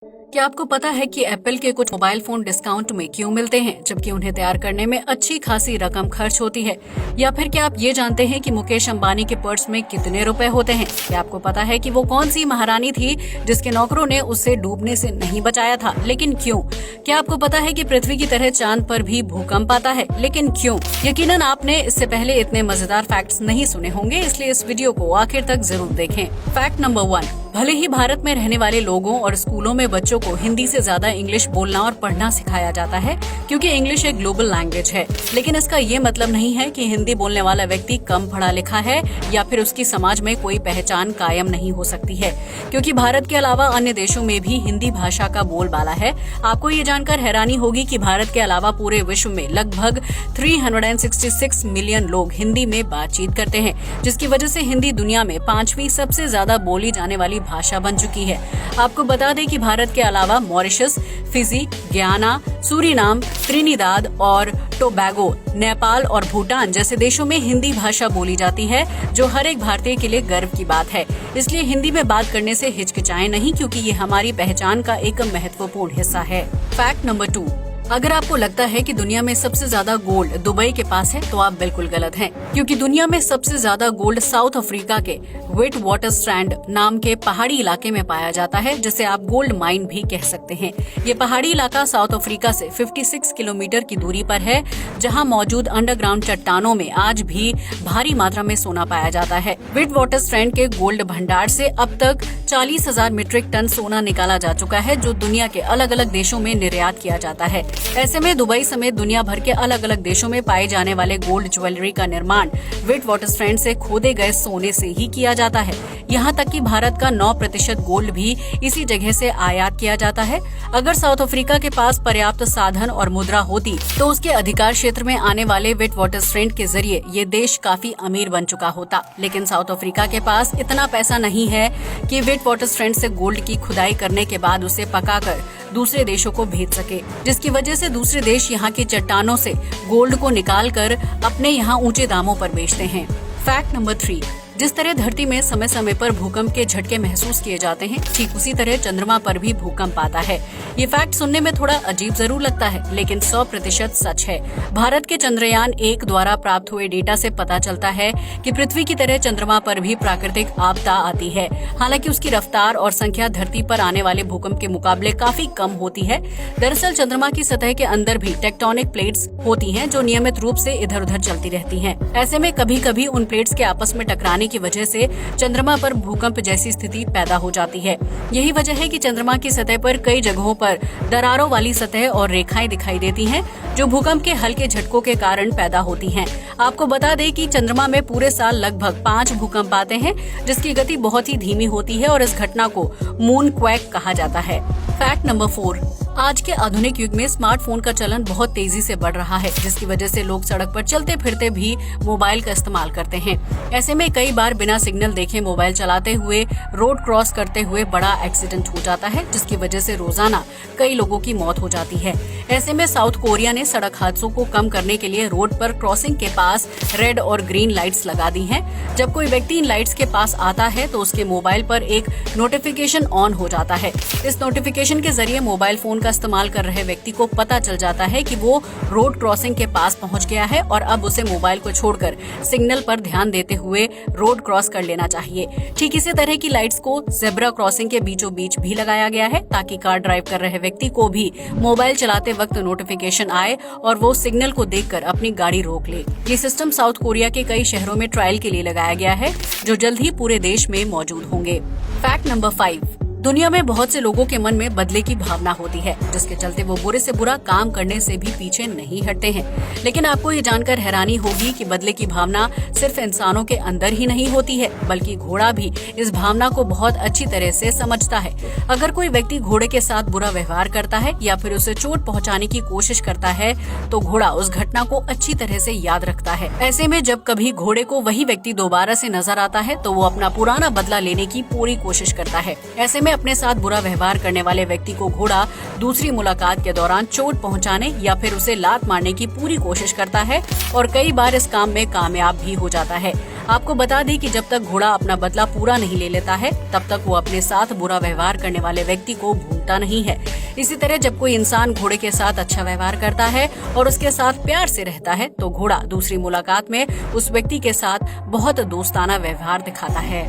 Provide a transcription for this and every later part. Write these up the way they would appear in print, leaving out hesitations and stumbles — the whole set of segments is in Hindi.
क्या आपको पता है कि एप्पल के कुछ मोबाइल फोन डिस्काउंट में क्यों मिलते हैं, जबकि उन्हें तैयार करने में अच्छी खासी रकम खर्च होती है? या फिर क्या आप ये जानते हैं कि मुकेश अंबानी के पर्स में कितने रुपए होते हैं? क्या आपको पता है कि वो कौन सी महारानी थी जिसके नौकरों ने उससे डूबने से नहीं बचाया था, लेकिन क्यों? क्या आपको पता है कि पृथ्वी की तरह चांद पर भी भूकंप आता है, लेकिन क्यों? यकीनन आपने इससे पहले इतने मजेदार फैक्ट्स नहीं सुने होंगे, इसलिए इस वीडियो को आखिर तक जरूर देखें। फैक्ट नंबर 1, भले ही भारत में रहने वाले लोगों और स्कूलों में बच्चों को हिंदी से ज्यादा इंग्लिश बोलना और पढ़ना सिखाया जाता है, क्योंकि इंग्लिश एक ग्लोबल लैंग्वेज है, लेकिन इसका ये मतलब नहीं है कि हिंदी बोलने वाला व्यक्ति कम पढ़ा लिखा है या फिर उसकी समाज में कोई पहचान कायम नहीं हो सकती है, क्योंकि भारत के अलावा अन्य देशों में भी हिंदी भाषा का बोलबाला है। आपको ये जानकर हैरानी होगी कि भारत के अलावा पूरे विश्व में लगभग 366 मिलियन लोग हिंदी में बातचीत करते हैं, जिसकी वजह से हिंदी दुनिया में 5वीं सबसे ज्यादा बोली जाने वाली भाषा बन चुकी है। आपको बता दें कि भारत के अलावा Mauritius, Fiji, Guyana, Suriname, Trinidad और टोबैगो, नेपाल और भूटान जैसे देशों में हिंदी भाषा बोली जाती है, जो हर एक भारतीय के लिए गर्व की बात है। इसलिए हिंदी में बात करने से हिचकिचाएं नहीं, क्योंकि ये हमारी पहचान का एक महत्वपूर्ण हिस्सा है। फैक्ट नंबर 2, अगर आपको लगता है कि दुनिया में सबसे ज्यादा गोल्ड दुबई के पास है, तो आप बिल्कुल गलत हैं, क्योंकि दुनिया में सबसे ज्यादा गोल्ड साउथ अफ्रीका के विट वाटर स्ट्रैंड नाम के पहाड़ी इलाके में पाया जाता है, जिसे आप गोल्ड माइन भी कह सकते हैं। ये पहाड़ी इलाका साउथ अफ्रीका से 56 किलोमीटर की दूरी पर है, जहां मौजूद अंडरग्राउंड चट्टानों में आज भी भारी मात्रा में सोना पाया जाता है। विट वाटर स्ट्रैंड के गोल्ड भंडार से अब तक 40,000 मीट्रिक टन सोना निकाला जा चुका है, जो दुनिया के अलग अलग देशों में निर्यात किया जाता है। ऐसे में दुबई समेत दुनिया भर के अलग अलग देशों में पाए जाने वाले गोल्ड ज्वेलरी का निर्माण विट वाटर स्ट्रैंड से खोदे गए सोने से ही किया जाता है। यहाँ तक कि भारत का 9% गोल्ड भी इसी जगह से आयात किया जाता है। अगर साउथ अफ्रीका के पास पर्याप्त साधन और मुद्रा होती, तो उसके अधिकार क्षेत्र में आने वाले विट वाटर स्ट्रैंड के जरिए ये देश काफी अमीर बन चुका होता, लेकिन साउथ अफ्रीका के पास इतना पैसा नहीं है कि विट वाटर स्ट्रैंड से गोल्ड की खुदाई करने के बाद उसे पकाकर दूसरे देशों को भेज सके, जिसकी वजह से दूसरे देश यहाँ की चट्टानों से गोल्ड को निकालकर अपने यहाँ ऊंचे दामों पर बेचते हैं। फैक्ट नंबर 3, जिस तरह धरती में समय समय पर भूकंप के झटके महसूस किए जाते हैं, ठीक उसी तरह चंद्रमा पर भी भूकंप आता है। ये फैक्ट सुनने में थोड़ा अजीब जरूर लगता है, लेकिन 100% सच है। भारत के चंद्रयान 1 द्वारा प्राप्त हुए डेटा से पता चलता है कि पृथ्वी की तरह चंद्रमा पर भी प्राकृतिक आपदा आती है। हालांकि उसकी रफ्तार और संख्या धरती पर आने वाले भूकंप के मुकाबले काफी कम होती है। दरअसल चंद्रमा की सतह के अंदर भी टेक्टोनिक प्लेट्स होती हैं, जो नियमित रूप से इधर उधर चलती रहती हैं। ऐसे में कभी कभी उन प्लेट्स के आपस में टकराने की वजह से चंद्रमा पर भूकंप जैसी स्थिति पैदा हो जाती है। यही वजह है कि चंद्रमा की सतह पर कई जगहों पर दरारों वाली सतह और रेखाएं दिखाई देती हैं, जो भूकंप के हल्के झटकों के कारण पैदा होती हैं। आपको बता दें कि चंद्रमा में पूरे साल लगभग 5 भूकंप आते हैं, जिसकी गति बहुत ही धीमी होती है और इस घटना को मून क्वैक कहा जाता है। फैक्ट नंबर 4, आज के आधुनिक युग में स्मार्टफोन का चलन बहुत तेजी से बढ़ रहा है, जिसकी वजह से लोग सड़क पर चलते फिरते भी मोबाइल का इस्तेमाल करते हैं। ऐसे में कई बार बिना सिग्नल देखे मोबाइल चलाते हुए रोड क्रॉस करते हुए बड़ा एक्सीडेंट हो जाता है, जिसकी वजह से रोजाना कई लोगों की मौत हो जाती है। ऐसे में साउथ कोरिया ने सड़क हादसों को कम करने के लिए रोड पर क्रॉसिंग के पास रेड और ग्रीन लाइट्स लगा दी हैं। जब कोई व्यक्ति इन लाइट्स के पास आता है, तो उसके मोबाइल पर एक नोटिफिकेशन ऑन हो जाता है। इस नोटिफिकेशन के जरिए मोबाइल फोन का इस्तेमाल कर रहे व्यक्ति को पता चल जाता है कि वो रोड क्रॉसिंग के पास पहुंच गया है और अब उसे मोबाइल को छोड़कर सिग्नल पर ध्यान देते हुए रोड क्रॉस कर लेना चाहिए। ठीक इसी तरह की लाइट्स को जेब्रा क्रॉसिंग के बीचों बीच भी लगाया गया है, ताकि कार ड्राइव कर रहे व्यक्ति को भी मोबाइल चलाते वक्त नोटिफिकेशन आए और वो सिग्नल को देखकर अपनी गाड़ी रोक ले। ये सिस्टम साउथ कोरिया के कई शहरों में ट्रायल के लिए लगाया गया है, जो जल्द ही पूरे देश में मौजूद होंगे। फैक्ट नंबर 5, दुनिया में बहुत से लोगों के मन में बदले की भावना होती है, जिसके चलते वो बुरे से बुरा काम करने से भी पीछे नहीं हटते हैं। लेकिन आपको ये जानकर हैरानी होगी कि बदले की भावना सिर्फ इंसानों के अंदर ही नहीं होती है, बल्कि घोड़ा भी इस भावना को बहुत अच्छी तरह से समझता है। अगर कोई व्यक्ति घोड़े के साथ बुरा व्यवहार करता है या फिर उसे चोट पहुंचाने की कोशिश करता है, तो घोड़ा उस घटना को अच्छी तरह से याद रखता है। ऐसे में जब कभी घोड़े को वही व्यक्ति दोबारा से नजर आता है, तो वो अपना पुराना बदला लेने की पूरी कोशिश करता है। ऐसे में अपने साथ बुरा व्यवहार करने वाले व्यक्ति को घोड़ा दूसरी मुलाकात के दौरान चोट पहुंचाने या फिर उसे लात मारने की पूरी कोशिश करता है और कई बार इस काम में कामयाब भी हो जाता है। आपको बता दें कि जब तक घोड़ा अपना बदला पूरा नहीं ले लेता है तब तक वो अपने साथ बुरा व्यवहार करने वाले व्यक्ति को भूलता नहीं है। इसी तरह जब कोई इंसान घोड़े के साथ अच्छा व्यवहार करता है और उसके साथ प्यार से रहता है तो घोड़ा दूसरी मुलाकात में उस व्यक्ति के साथ बहुत दोस्ताना व्यवहार दिखाता है।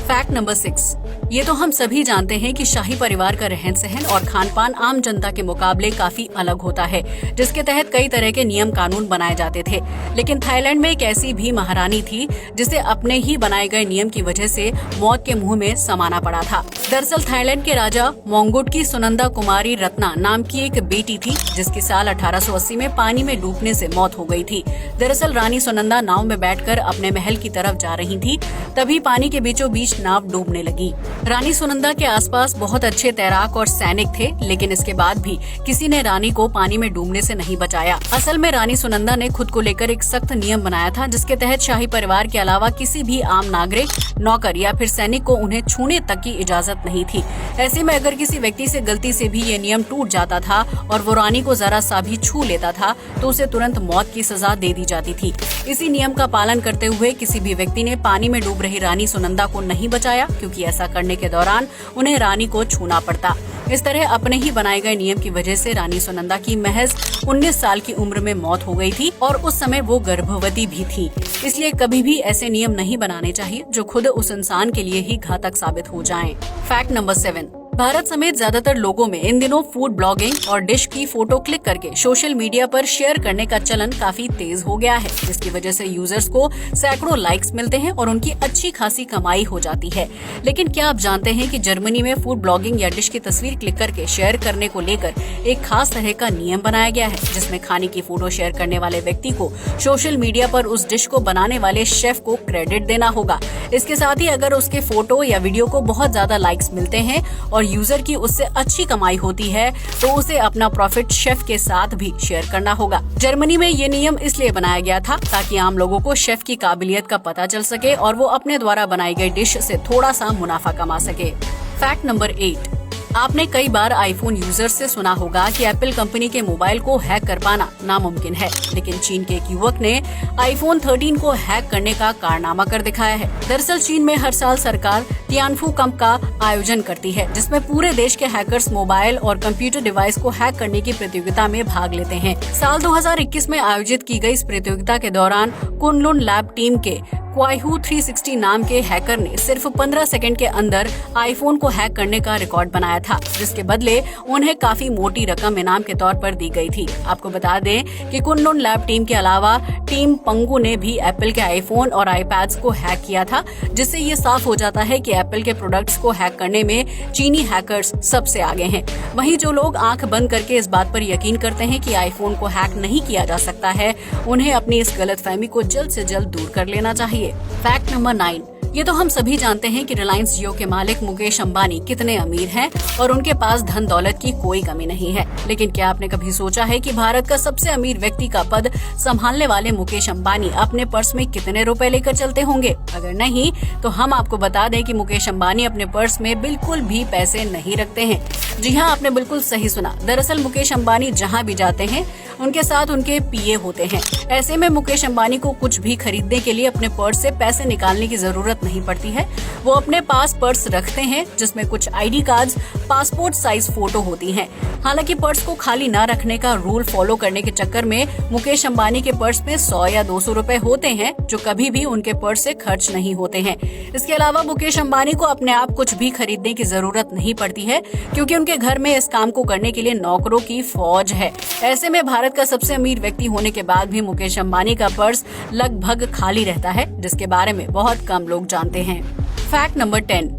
फैक्ट नंबर 6, ये तो हम सभी जानते हैं कि शाही परिवार का रहन सहन और खान पान आम जनता के मुकाबले काफी अलग होता है, जिसके तहत कई तरह के नियम कानून बनाए जाते थे। लेकिन थाईलैंड में एक ऐसी भी महारानी थी जिसे अपने ही बनाए गए नियम की वजह से मौत के मुंह में समाना पड़ा था। दरअसल थाईलैंड के राजा मोंगुट की सुनंदा कुमारी रत्ना नाम की एक बेटी थी जिसकी साल 1880 में पानी में डूबने से मौत हो गई थी। दरअसल रानी सुनंदा नाव में बैठकर अपने महल की तरफ जा रही थी, तभी पानी के बीचों बीच नाव डूबने लगी। रानी सुनंदा के आसपास बहुत अच्छे तैराक और सैनिक थे, लेकिन इसके बाद भी किसी ने रानी को पानी में डूबने से नहीं बचाया। असल में रानी सुनंदा ने खुद को लेकर एक सख्त नियम बनाया था, जिसके तहत शाही परिवार के अलावा किसी भी आम नागरिक, नौकर या फिर सैनिक को उन्हें छूने तक की इजाजत नहीं थी। ऐसे में अगर किसी व्यक्ति से गलती से भी ये नियम टूट जाता था और वो रानी को जरा सा भी छू लेता था तो उसे तुरंत मौत की सजा दे दी जाती थी। इसी नियम का पालन करते हुए किसी भी व्यक्ति ने पानी में डूब रही रानी सुनंदा को नहीं बचाया, क्योंकि ऐसा करने के दौरान उन्हें रानी को छूना पड़ता। इस तरह अपने ही बनाए गए नियम की वजह से रानी सुनंदा की महज 19 साल की उम्र में मौत हो गई थी और उस समय वो गर्भवती भी थी। इसलिए कभी भी ऐसे नियम नहीं बनाने चाहिए जो खुद उस इंसान के लिए ही घातक साबित हो जाएं। फैक्ट नंबर 7, भारत समेत ज्यादातर लोगों में इन दिनों फूड ब्लॉगिंग और डिश की फोटो क्लिक करके सोशल मीडिया पर शेयर करने का चलन काफी तेज हो गया है, जिसकी वजह से यूजर्स को सैकड़ों लाइक्स मिलते हैं और उनकी अच्छी खासी कमाई हो जाती है। लेकिन क्या आप जानते हैं कि जर्मनी में फूड ब्लॉगिंग या डिश की तस्वीर क्लिक करके शेयर करने को लेकर एक खास तरह का नियम बनाया गया है, जिसमें खाने की फोटो शेयर करने वाले व्यक्ति को सोशल मीडिया पर उस डिश को बनाने वाले शेफ को क्रेडिट देना होगा। इसके साथ ही अगर उसके फोटो या वीडियो को बहुत ज्यादा लाइक्स मिलते हैं और यूजर की उससे अच्छी कमाई होती है तो उसे अपना प्रॉफिट शेफ के साथ भी शेयर करना होगा। जर्मनी में ये नियम इसलिए बनाया गया था ताकि आम लोगों को शेफ की काबिलियत का पता चल सके और वो अपने द्वारा बनाई गई डिश से थोड़ा सा मुनाफा कमा सके। फैक्ट नंबर 8, आपने कई बार आईफोन यूजर से सुना होगा कि एप्पल कंपनी के मोबाइल को हैक कर पाना नामुमकिन है, लेकिन चीन के एक युवक ने आईफोन 13 को हैक करने का कारनामा कर दिखाया है। दरअसल चीन में हर साल सरकार तियानफू कप का आयोजन करती है, जिसमें पूरे देश के हैकर्स मोबाइल और कंप्यूटर डिवाइस को हैक करने की प्रतियोगिता में भाग लेते हैं। साल 2021 में आयोजित की गई इस प्रतियोगिता के दौरान कुनलुन लैब टीम के क्वाइहू 360 नाम के हैकर ने सिर्फ 15 सेकंड के अंदर आईफोन को हैक करने का रिकॉर्ड बनाया था, जिसके बदले उन्हें काफी मोटी रकम इनाम के तौर पर दी गई थी। आपको बता दें कि कुनलुन लैब टीम के अलावा टीम पंगू ने भी एप्पल के आईफोन और आईपैड्स को हैक किया था, जिससे ये साफ हो जाता है कि एप्पल के प्रोडक्ट्स को हैक करने में चीनी हैकर्स सबसे आगे हैं। वहीं जो लोग आंख बंद करके इस बात पर यकीन करते हैं कि आईफोन को हैक नहीं किया जा सकता है, उन्हें अपनी इस गलतफहमी को जल्द से जल्द दूर कर लेना चाहिए। फैक्ट नंबर 9, ये तो हम सभी जानते हैं कि रिलायंस जियो के मालिक मुकेश अंबानी कितने अमीर हैं और उनके पास धन दौलत की कोई कमी नहीं है। लेकिन क्या आपने कभी सोचा है कि भारत का सबसे अमीर व्यक्ति का पद संभालने वाले मुकेश अंबानी अपने पर्स में कितने रुपए लेकर चलते होंगे? अगर नहीं तो हम आपको बता दें कि मुकेश अंबानी अपने पर्स में बिल्कुल भी पैसे नहीं रखते हैं। जी हाँ, आपने बिल्कुल सही सुना। दरअसल मुकेश अंबानी जहाँ भी जाते हैं उनके साथ उनके पीए होते हैं। ऐसे में मुकेश अंबानी को कुछ भी खरीदने के लिए अपने पर्स से पैसे निकालने की जरूरत नहीं पड़ती है। वो अपने पास पर्स रखते हैं जिसमें कुछ ID cards, passport size photo होती हैं। हालांकि पर्स को खाली न रखने का रूल फॉलो करने के चक्कर में मुकेश अंबानी के पर्स में 100 या 200 रुपए होते हैं, जो कभी भी उनके पर्स से खर्च नहीं होते हैं। इसके अलावा मुकेश अंबानी को अपने आप कुछ भी खरीदने की जरूरत नहीं पड़ती है, क्योंकि उनके घर में इस काम को करने के लिए नौकरों की फौज है। ऐसे में भारत का सबसे अमीर व्यक्ति होने के बाद भी मुकेश अंबानी का पर्स लगभग खाली रहता है, जिसके बारे में बहुत कम लोग जानते हैं। फैक्ट नंबर 10,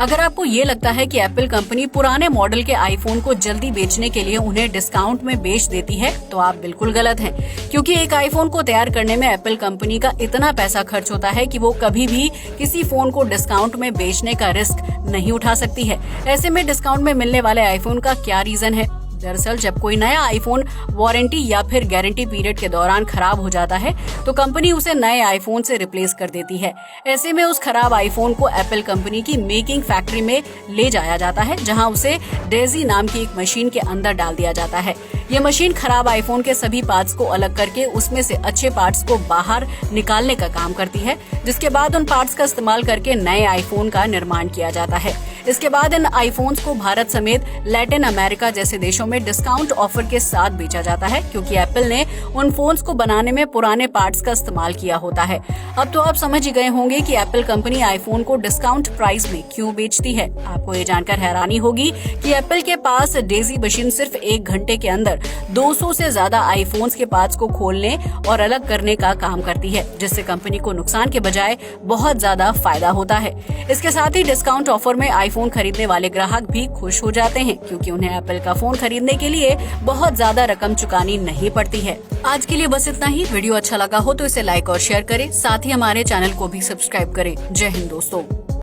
अगर आपको ये लगता है कि एप्पल कंपनी पुराने मॉडल के आईफोन को जल्दी बेचने के लिए उन्हें डिस्काउंट में बेच देती है, तो आप बिल्कुल गलत हैं, क्योंकि एक आईफोन को तैयार करने में एप्पल कंपनी का इतना पैसा खर्च होता है कि वो कभी भी किसी फोन को डिस्काउंट में बेचने का रिस्क नहीं उठा सकती है। ऐसे में डिस्काउंट में मिलने वाले आईफोन का क्या रीजन है? दरअसल जब कोई नया आईफोन वारंटी या फिर गारंटी पीरियड के दौरान खराब हो जाता है तो कंपनी उसे नए आईफोन से रिप्लेस कर देती है। ऐसे में उस खराब आईफोन को एप्पल कंपनी की मेकिंग फैक्ट्री में ले जाया जाता है, जहां उसे डेजी नाम की एक मशीन के अंदर डाल दिया जाता है। ये मशीन खराब आईफोन के सभी पार्ट्स को अलग करके उसमें से अच्छे पार्ट्स को बाहर निकालने का काम करती है, जिसके बाद उन पार्ट्स का इस्तेमाल करके नए आईफोन का निर्माण किया जाता है। इसके बाद इन आईफोन्स को भारत समेत लैटिन अमेरिका जैसे देशों में डिस्काउंट ऑफर के साथ बेचा जाता है, क्योंकि एप्पल ने उन फोन्स को बनाने में पुराने पार्ट्स का इस्तेमाल किया होता है। अब तो आप समझ ही गए होंगे कि एप्पल कंपनी आईफोन को डिस्काउंट प्राइस में क्यों बेचती है। आपको ये जानकर हैरानी होगी कि एप्पल के पास डेजी मशीन सिर्फ 1 घंटे के अंदर 200 से ज्यादा आईफोन्स के पार्ट्स को खोलने और अलग करने का काम करती है, जिससे कंपनी को नुकसान के बजाय बहुत ज्यादा फायदा होता है। इसके साथ ही डिस्काउंट ऑफर में आईफोन खरीदने वाले ग्राहक भी खुश हो जाते हैं, क्योंकि उन्हें एप्पल का फोन खरीदने के लिए बहुत ज्यादा रकम चुकानी नहीं पड़ती है। आज के लिए बस इतना ही। वीडियो अच्छा लगा हो तो इसे लाइक और शेयर करें, साथ ही हमारे चैनल को भी सब्सक्राइब करें। जय हिंद दोस्तों।